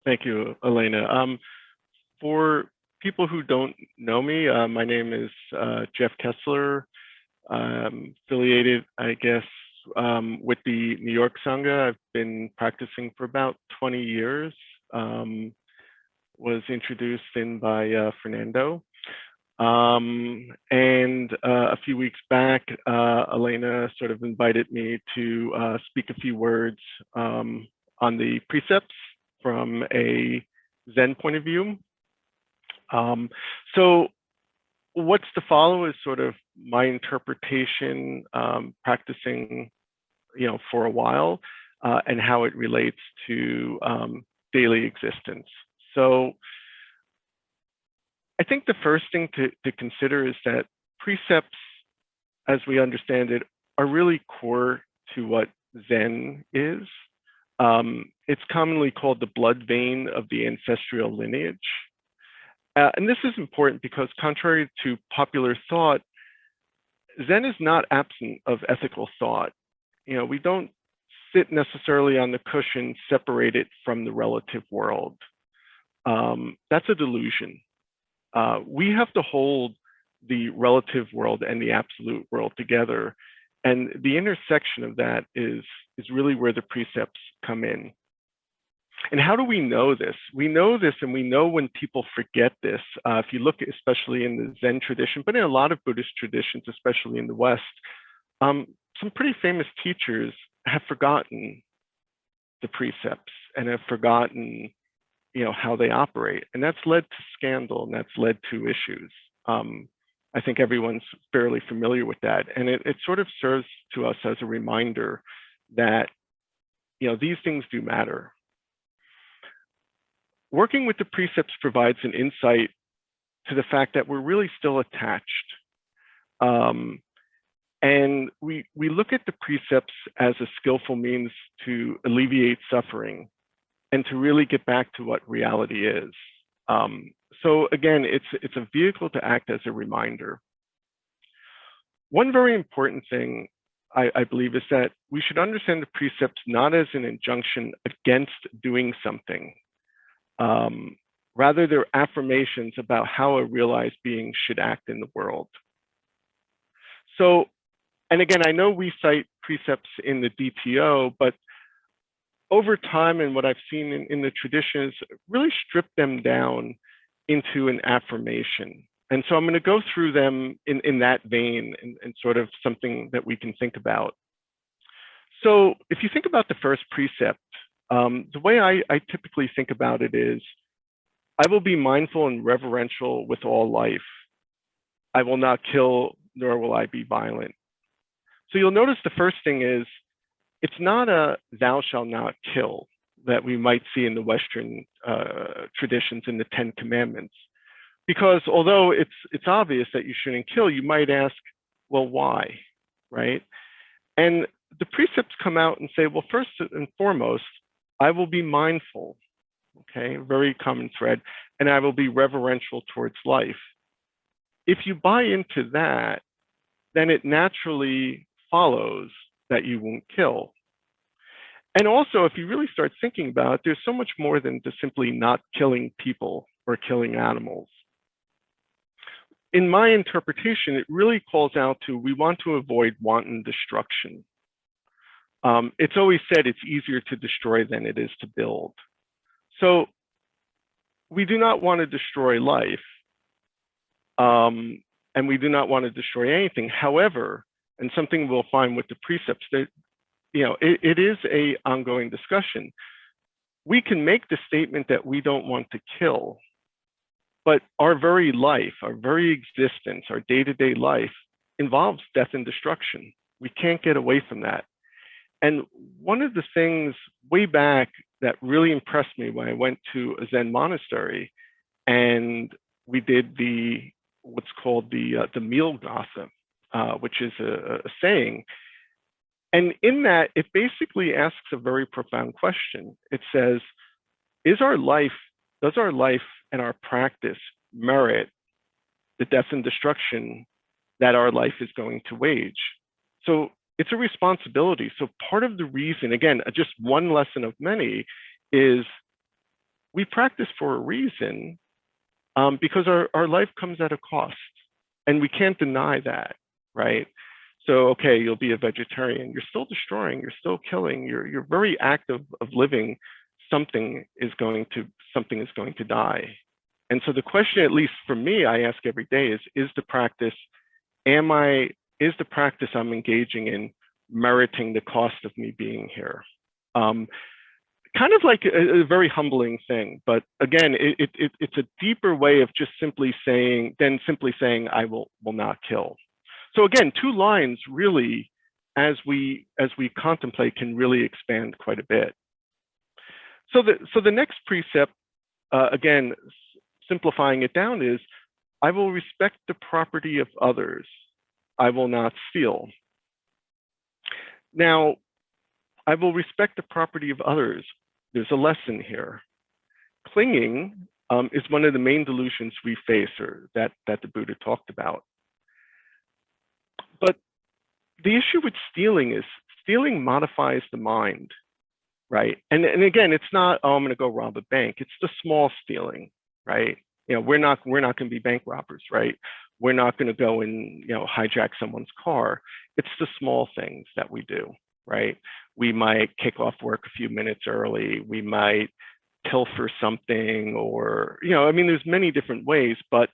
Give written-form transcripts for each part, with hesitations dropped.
Thank you, Elena. For people who don't know me, my name is Jeff Kessler. I'm affiliated, I guess, with the New York Sangha. I've been practicing for about 20 years. Was introduced in by Fernando. And a few weeks back, Elena sort of invited me to speak a few words on the precepts from a Zen point of view. Um, so what's to follow is sort of my interpretation, practicing, for a while, and how it relates to daily existence. So I think the first thing to consider is that precepts, as we understand it, are really core to what Zen is. It's commonly called the blood vein of the ancestral lineage. And this is important because, contrary to popular thought, Zen is not absent of ethical thought. We don't sit necessarily on the cushion separated from the relative world. That's a delusion. We have to hold the relative world and the absolute world together. And the intersection of that is really where the precepts come in. And how do we know this? We know this, and we know when people forget this. If you look, especially in the Zen tradition, but in a lot of Buddhist traditions, especially in the West, some pretty famous teachers have forgotten the precepts and have forgotten, how they operate. And that's led to scandal, and that's led to issues. I think everyone's fairly familiar with that. And it sort of serves to us as a reminder that, these things do matter. Working with the precepts provides an insight to the fact that we're really still attached. And we look at the precepts as a skillful means to alleviate suffering and to really get back to what reality is. So again, it's a vehicle to act as a reminder. One very important thing I believe is that we should understand the precepts not as an injunction against doing something. Rather, they're affirmations about how a realized being should act in the world. So, and again, I know we cite precepts in the DTO, but over time and what I've seen in the traditions, really strip them down into an affirmation. And so I'm going to go through them in that vein and sort of something that we can think about. So if you think about the first precept, the way I typically think about it is, I will be mindful and reverential with all life. I will not kill, nor will I be violent. So you'll notice the first thing is, it's not a thou shalt not kill that we might see in the Western traditions in the 10 Commandments. Because although it's obvious that you shouldn't kill, you might ask, well, why, right? And the precepts come out and say, well, first and foremost, I will be mindful, okay, very common thread, and I will be reverential towards life. If you buy into that, then it naturally follows that you won't kill. And also, if you really start thinking about it, there's so much more than just simply not killing people or killing animals. In my interpretation, it really calls out to, we want to avoid wanton destruction. It's always said it's easier to destroy than it is to build. So we do not want to destroy life, and we do not want to destroy anything. However, and something we'll find with the precepts, that it is an ongoing discussion. We can make the statement that we don't want to kill, but our very life, our very existence, our day-to-day life involves death and destruction. We can't get away from that. And one of the things way back that really impressed me when I went to a Zen monastery and we did what's called the meal gossip, which is a saying. And in that, it basically asks a very profound question. It says, does our life and our practice merit the death and destruction that our life is going to wage? So it's a responsibility. So part of the reason, again, just one lesson of many, is we practice for a reason, because our life comes at a cost, and we can't deny that, right? So, okay, you'll be a vegetarian. You're still destroying. You're still killing. Your very act of living, something is going to die. And so the question, at least for me, I ask every day is the practice, is the practice I'm engaging in meriting the cost of me being here? Kind of like a very humbling thing, but again, it's a deeper way of just simply saying, I will not kill. So again, two lines really, as we contemplate, can really expand quite a bit. So the next precept, again, simplifying it down, is I will respect the property of others. I will not steal. Now, I will respect the property of others. There's a lesson here. Clinging is one of the main delusions we face, or that the Buddha talked about. But the issue with stealing is stealing modifies the mind, right? And again, it's not, oh, I'm going to go rob a bank. It's the small stealing, right? You know, we're not going to be bank robbers, right? We're not going to go and, you know, hijack someone's car. It's the small things that we do, right? We might kick off work a few minutes early. We might pilfer something, or, you know, I mean, there's many different ways, but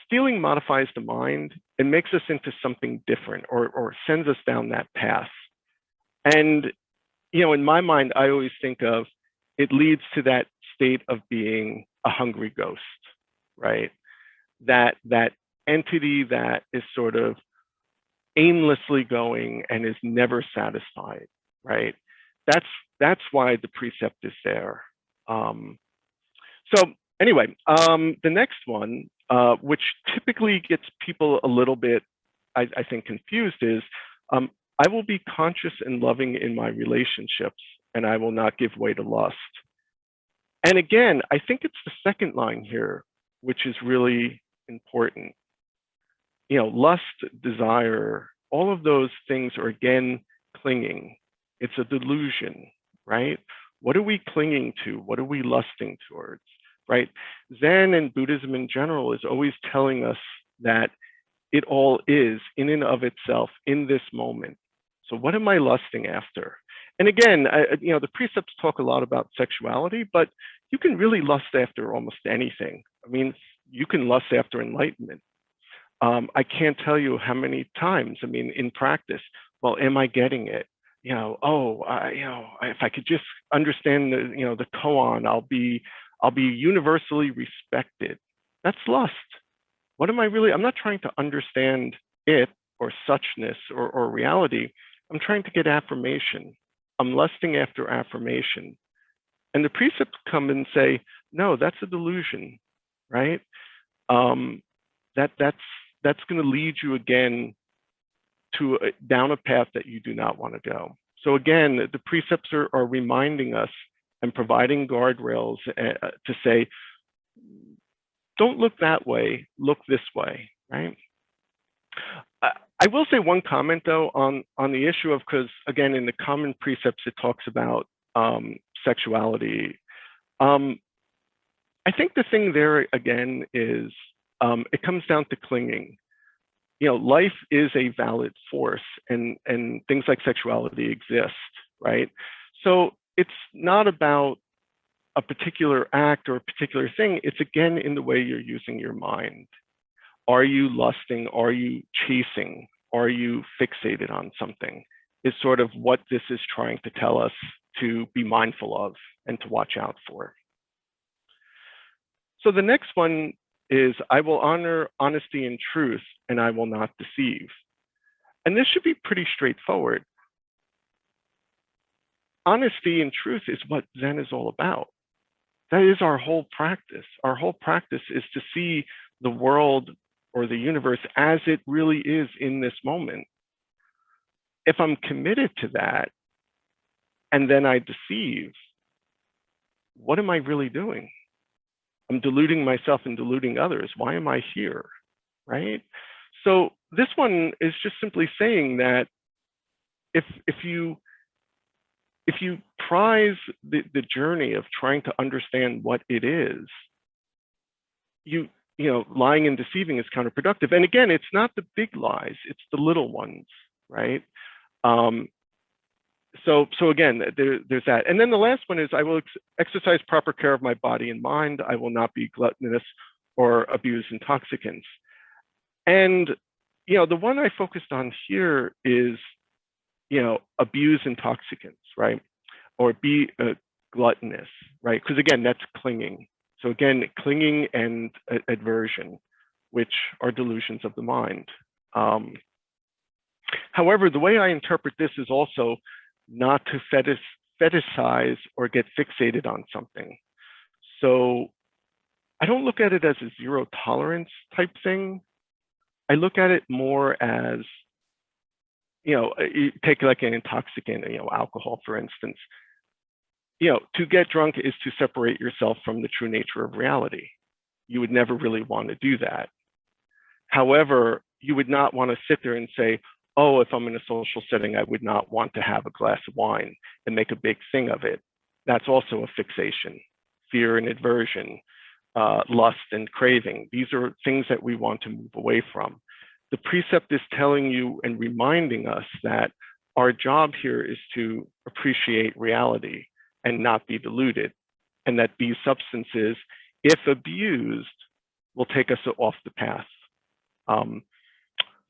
stealing modifies the mind and makes us into something different, or sends us down that path. And, you know, in my mind, I always think of it leads to that state of being a hungry ghost, right? That entity that is sort of aimlessly going and is never satisfied, right? That's why the precept is there. So anyway, the next one, which typically gets people a little bit, I think, confused, is I will be conscious and loving in my relationships, and I will not give way to lust. And again, I think it's the second line here, which is really important. You know, lust, desire, all of those things are, again, clinging. It's a delusion, right? What are we clinging to? What are we lusting towards, right? Zen and Buddhism in general is always telling us that it all is in and of itself in this moment. So what am I lusting after? And again, you know, the precepts talk a lot about sexuality, but you can really lust after almost anything. I mean, you can lust after enlightenment. I can't tell you how many times, I mean, in practice, well, am I getting it? You know, you know, if I could just understand the, you know, the koan, I'll be universally respected. That's lust. What am I really? I'm not trying to understand it or suchness or reality. I'm trying to get affirmation. I'm lusting after affirmation. And the precepts come and say, no, that's a delusion, right? That's going to lead you again to down a path that you do not want to go. So again, the precepts are reminding us and providing guardrails to say, don't look that way, look this way, right? I will say one comment though on the issue of, because again, in the common precepts, it talks about sexuality. I think the thing there again is it comes down to clinging. You know, life is a valid force, and things like sexuality exist, right? So it's not about a particular act or a particular thing. It's again in the way you're using your mind. Are you lusting? Are you chasing? Are you fixated on something? Is sort of what this is trying to tell us to be mindful of and to watch out for. So the next one is, I will honor honesty and truth, and I will not deceive. And this should be pretty straightforward. Honesty and truth is what Zen is all about. That is our whole practice. Our whole practice is to see the world or the universe as it really is in this moment. If I'm committed to that, and then I deceive, what am I really doing? I'm deluding myself and deluding others. Why am I here, right? So this one is just simply saying that if you if you prize the journey of trying to understand what it is, lying and deceiving is counterproductive. And again, it's not the big lies, it's the little ones, right? So again, there's that. And then the last one is, I will exercise proper care of my body and mind. I will not be gluttonous or abuse intoxicants. And, the one I focused on here is, abuse intoxicants, right? Or be gluttonous, right? Because again, that's clinging. So again, clinging and aversion, which are delusions of the mind. However, the way I interpret this is also not to fetishize or get fixated on something. So I don't look at it as a zero tolerance type thing. I look at it more as, you take like an intoxicant, alcohol, for instance. To get drunk is to separate yourself from the true nature of reality. You would never really want to do that. However, you would not want to sit there and say, oh, if I'm in a social setting, I would not want to have a glass of wine and make a big thing of it. That's also a fixation, fear and aversion, lust and craving. These are things that we want to move away from. The precept is telling you and reminding us that our job here is to appreciate reality and not be deluded, and that these substances, if abused, will take us off the path.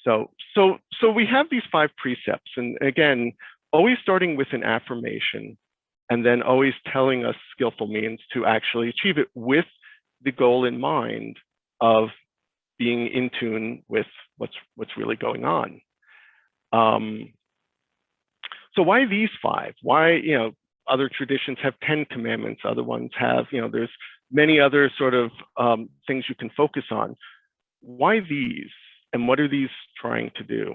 So we have these 5 precepts, and again, always starting with an affirmation, and then always telling us skillful means to actually achieve it, with the goal in mind of being in tune with what's really going on. So why these 5? Why, other traditions have 10 commandments, other ones have, there's many other sort of things you can focus on. Why these? And what are these trying to do?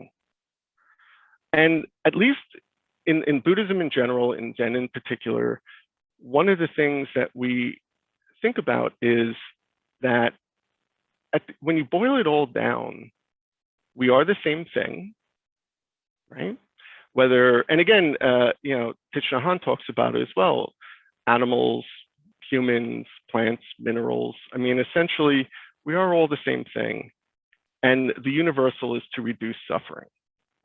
And at least in Buddhism in general, in Zen in particular, one of the things that we think about is that when you boil it all down, we are the same thing, right? Whether, and again, Thich Nhat Hanh talks about it as well, animals, humans, plants, minerals. I mean, essentially, we are all the same thing. And the universal is to reduce suffering,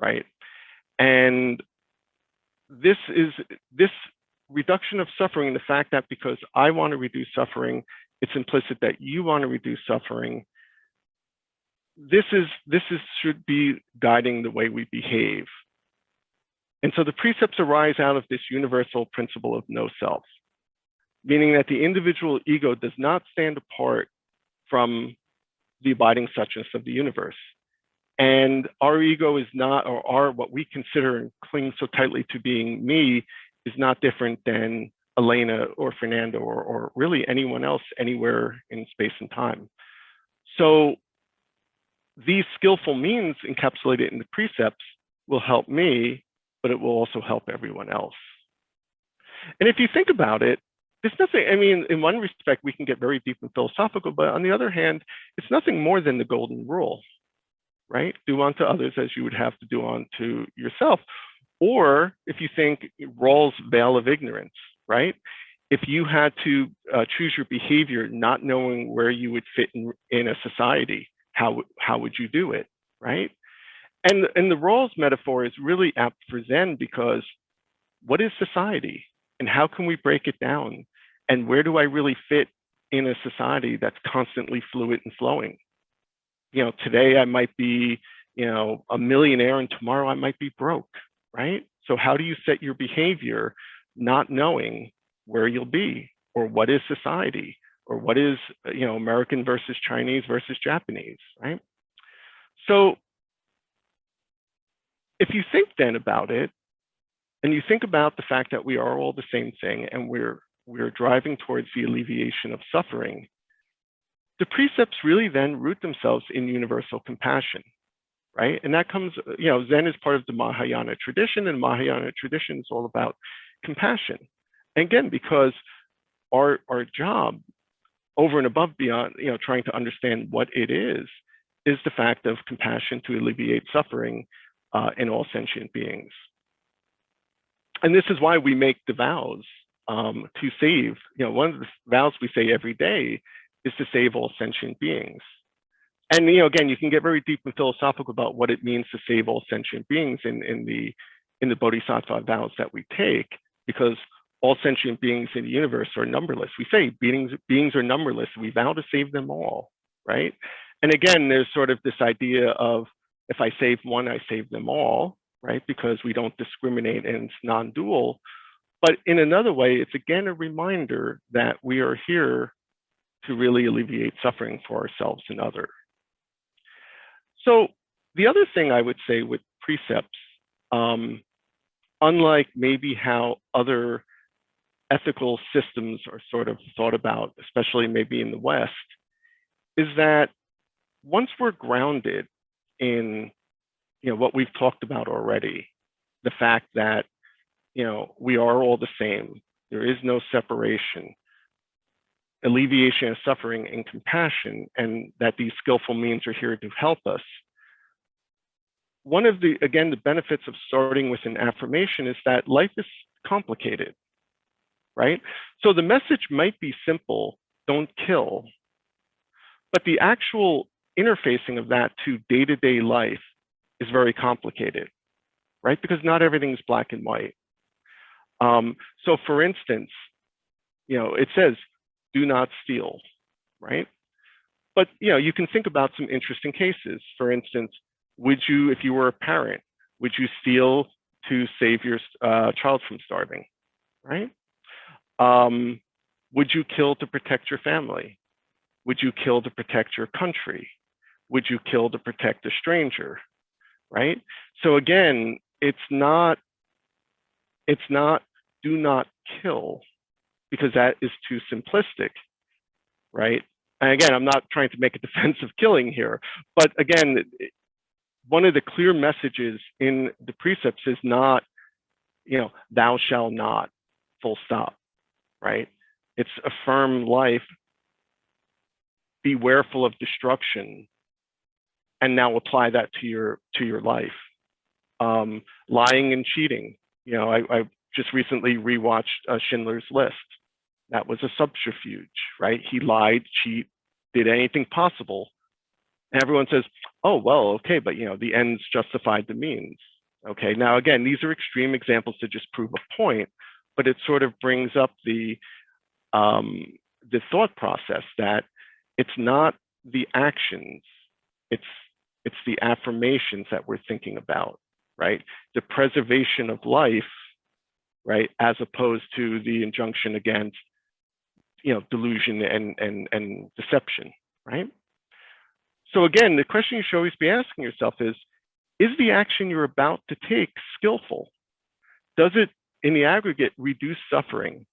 right? And this reduction of suffering, the fact that because I want to reduce suffering, it's implicit that you want to reduce suffering. This should be guiding the way we behave. And so the precepts arise out of this universal principle of no self, meaning that the individual ego does not stand apart from the abiding suchness of the universe. And our ego is not, or our, what we consider and cling so tightly to being me, is not different than Elena or Fernando or really anyone else anywhere in space and time. So these skillful means encapsulated in the precepts will help me, but it will also help everyone else. And if you think about it, there's nothing, I mean, in one respect, we can get very deep and philosophical, but on the other hand, it's nothing more than the golden rule, right? Do unto others as you would have to do unto yourself. Or if you think Rawls' veil of ignorance, right? If you had to choose your behavior, not knowing where you would fit in a society, how would you do it, right? And the Rawls metaphor is really apt for Zen, because what is society and how can we break it down? And where do I really fit in a society that's constantly fluid and flowing? Today I might be, a millionaire, and tomorrow I might be broke, right? So how do you set your behavior not knowing where you'll be, or what is society, or what is, American versus Chinese versus Japanese, right? So if you think then about it, and you think about the fact that we are all the same thing, and we're driving towards the alleviation of suffering, the precepts really then root themselves in universal compassion, right? And that comes, Zen is part of the Mahayana tradition, and Mahayana tradition is all about compassion. And again, because our job over and above beyond, trying to understand what it is the fact of compassion to alleviate suffering in all sentient beings. And this is why we make the vows to save. One of the vows we say every day is to save all sentient beings. And again, you can get very deep and philosophical about what it means to save all sentient beings in the Bodhisattva vows that we take, because all sentient beings in the universe are numberless. We say beings are numberless. We vow to save them all, right? And again, there's sort of this idea of, if I save one, I save them all, right? Because we don't discriminate and it's non-dual. But in another way, it's again a reminder that we are here to really alleviate suffering for ourselves and others. So the other thing I would say with precepts, unlike maybe how other ethical systems are sort of thought about, especially maybe in the West, is that once we're grounded in what we've talked about already, the fact that we are all the same, there is no separation, alleviation of suffering and compassion, and that these skillful means are here to help us. One of the benefits of starting with an affirmation is that life is complicated, right? So the message might be simple, don't kill, but the actual interfacing of that to day-to-day life is very complicated, right? Because not everything is black and white. So for instance, it says, do not steal, right? But you can think about some interesting cases. For instance, would you, if you were a parent, would you steal to save your child from starving, right? Would you kill to protect your family? Would you kill to protect your country? Would you kill to protect a stranger, right? So again, it's not do not kill, because that is too simplistic, right? And again, I'm not trying to make a defense of killing here, but again, one of the clear messages in the precepts is not, thou shalt not, full stop, right? It's affirm life, be wareful of destruction, and now apply that to your life. Lying and cheating. I just recently rewatched Schindler's List. That was a subterfuge, right? He lied, cheat, did anything possible. And everyone says, oh, well, okay, but the ends justified the means. Okay, now again, these are extreme examples to just prove a point, but it sort of brings up the thought process that it's not the actions, it's the affirmations that we're thinking about, right? The preservation of life, right, as opposed to the injunction against, delusion and deception, right? So again, the question you should always be asking yourself is the action you're about to take skillful? Does it, in the aggregate, reduce suffering?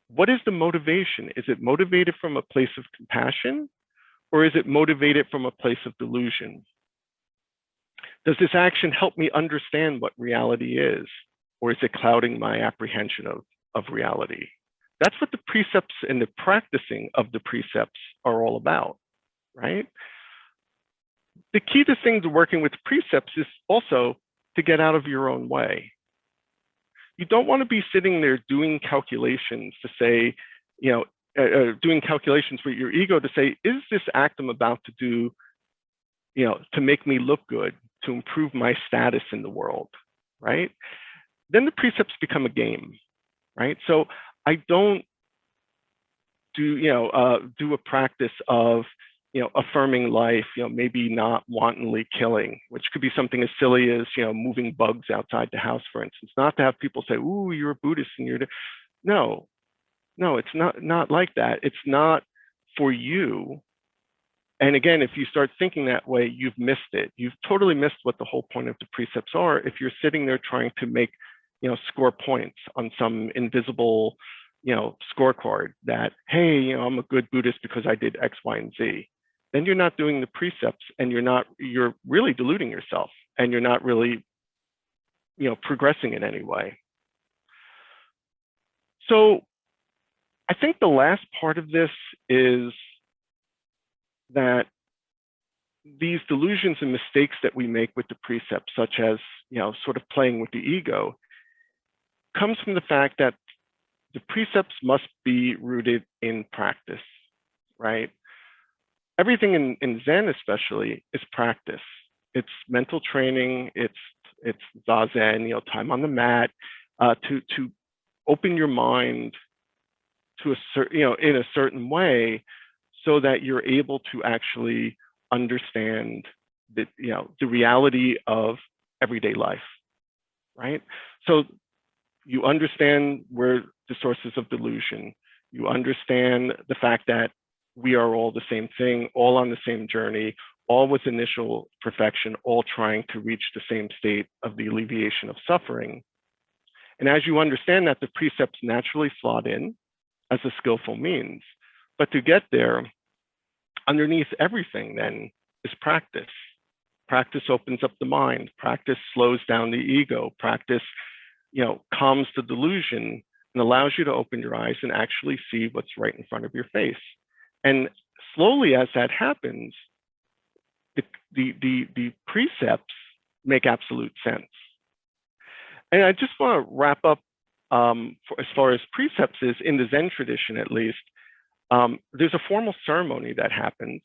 What is the motivation? Is it motivated from a place of compassion, or is it motivated from a place of delusion? Does this action help me understand what reality is, or is it clouding my apprehension of reality? That's what the precepts and the practicing of the precepts are all about, right? The key to things working with precepts is also to get out of your own way. You don't want to be sitting there doing calculations to say, doing calculations with your ego to say, is this act I'm about to do, to make me look good, to improve my status in the world, right? Then the precepts become a game, right? So I don't do a practice of affirming life, maybe not wantonly killing, which could be something as silly as moving bugs outside the house, for instance. Not to have people say, "Ooh, you're a Buddhist," and no, it's not like that. It's not for you. And again, if you start thinking that way, you've missed it. You've totally missed what the whole point of the precepts are. If you're sitting there trying to make score points on some invisible, scorecard that, hey, I'm a good Buddhist because I did X, Y, and Z, then you're not doing the precepts, and you're really deluding yourself, and you're not really, progressing in any way. So I think the last part of this is that these delusions and mistakes that we make with the precepts, such as, sort of playing with the ego, comes from the fact that the precepts must be rooted in practice, right? Everything in Zen especially is practice. It's mental training, it's zazen, time on the mat, to open your mind to a certain, in a certain way, so that you're able to actually understand the reality of everyday life, right? So you understand where the sources of delusion, you understand the fact that we are all the same thing, all on the same journey, all with initial perfection, all trying to reach the same state of the alleviation of suffering. And as you understand that, the precepts naturally slot in as a skillful means. But to get there, underneath everything then is practice. Practice opens up the mind. Practice slows down the ego. Practice, calms the delusion and allows you to open your eyes and actually see what's right in front of your face. And slowly, as that happens, the precepts make absolute sense. And I just want to wrap up as far as precepts is, in the Zen tradition at least, there's a formal ceremony that happens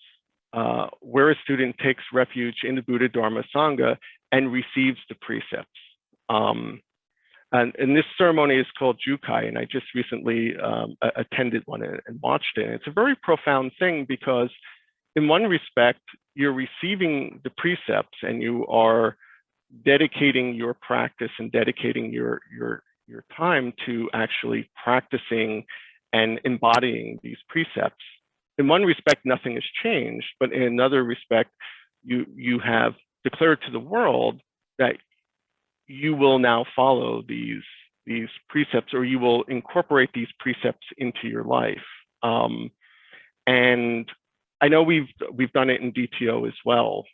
where a student takes refuge in the Buddha, Dharma, Sangha and receives the precepts. And this ceremony is called Jukai, and I just recently attended one and watched it. And it's a very profound thing because in one respect, you're receiving the precepts and you are dedicating your practice and dedicating your time to actually practicing and embodying these precepts. In one respect, nothing has changed, but in another respect, you have declared to the world that you will now follow these precepts, or you will incorporate these precepts into your life. And I know we've done it in DTO as well.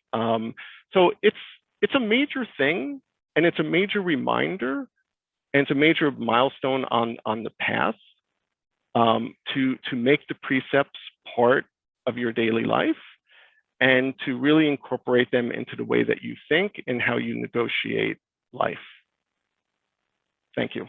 So it's a major thing, and it's a major reminder, and it's a major milestone on the path to make the precepts part of your daily life, and to really incorporate them into the way that you think and how you negotiate life. Thank you.